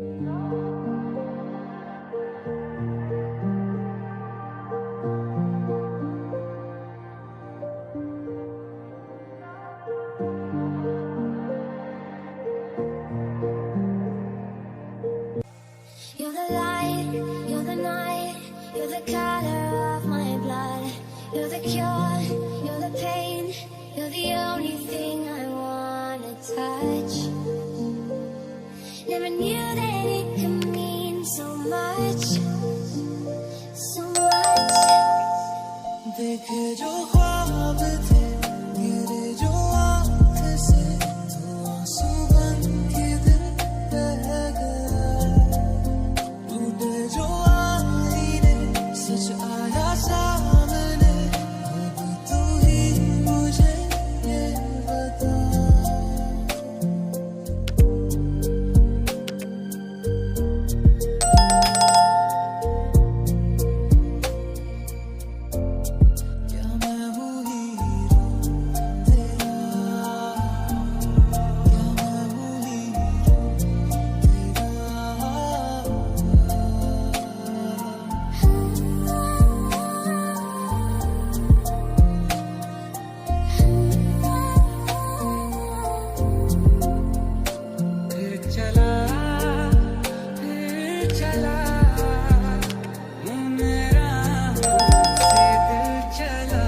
You're the light, you're the night, you're the color of my blood. You're the cure, you're the pain, you're the only thing I wanna touch. Never knew that it could mean so much, so much. देखे जो ख्वाब थे गिरे जो आँख से तो आंसू बन के दिल बह गया टूटे जो आईने सच आया सामने अब तू ही मुझे ये बता क्या मैं हूँ हीरो तेरा क्या मैं हूँ हीरो तेरा फिर चला मेरा से दिल चला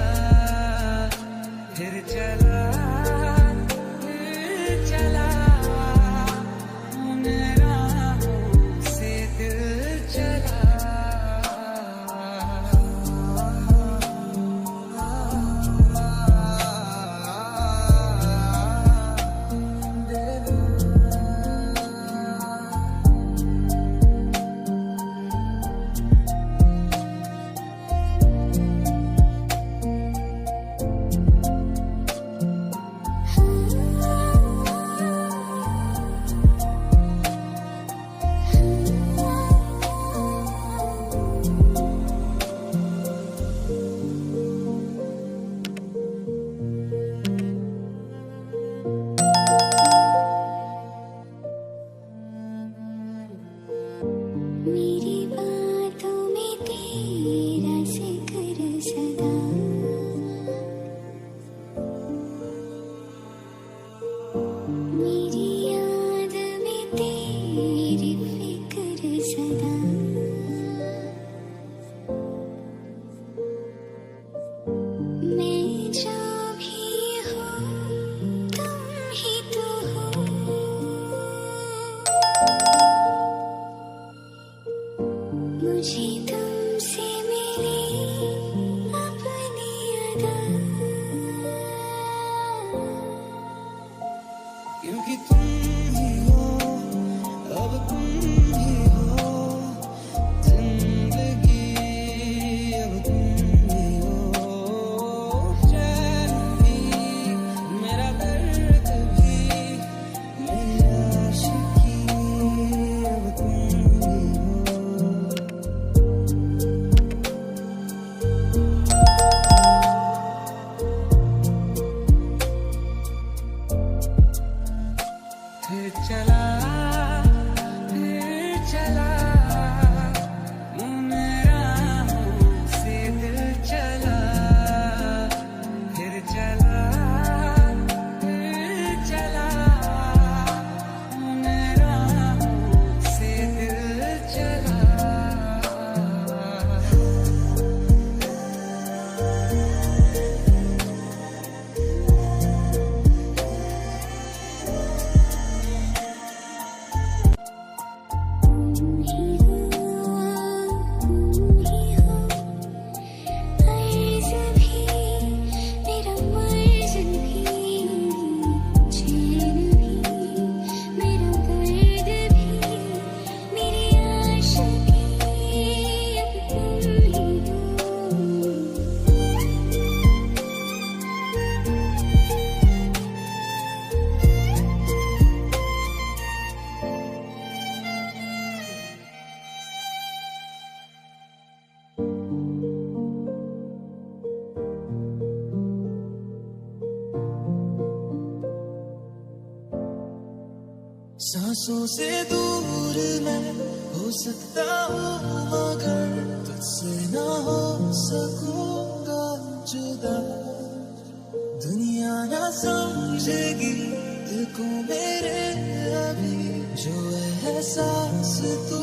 फिर चला मेरा से दिल चला मेरी बातों में तेरा जिक्र सदा मेरी याद में तेरी फिक्र सदा मैं जो भी हूँ तुम ही तो हो मुझे तुमसे मिली अपनी अदा क्योंकि तुम ही हो अब तुम ही हो जिंदगी अब तुम ही हो चैन भी मेरा दर्द भी मेरी आशिकी अब तुम ही हो फिर चला मेरा से दिल चला फिर चला मेरा से दिल चला तुम ही हो अर्ज़ भी मेरा मर्ज़ भी चैन भी मेरा दर्द भी मेरी आशिकी अब तुम ही हो सांसों से दूर मैं सकता हूँ मगर तुझसे ना हो सकूंगा जुदा। दुनिया ना समझेगी दिल को मेरे अभी जो एहसास तू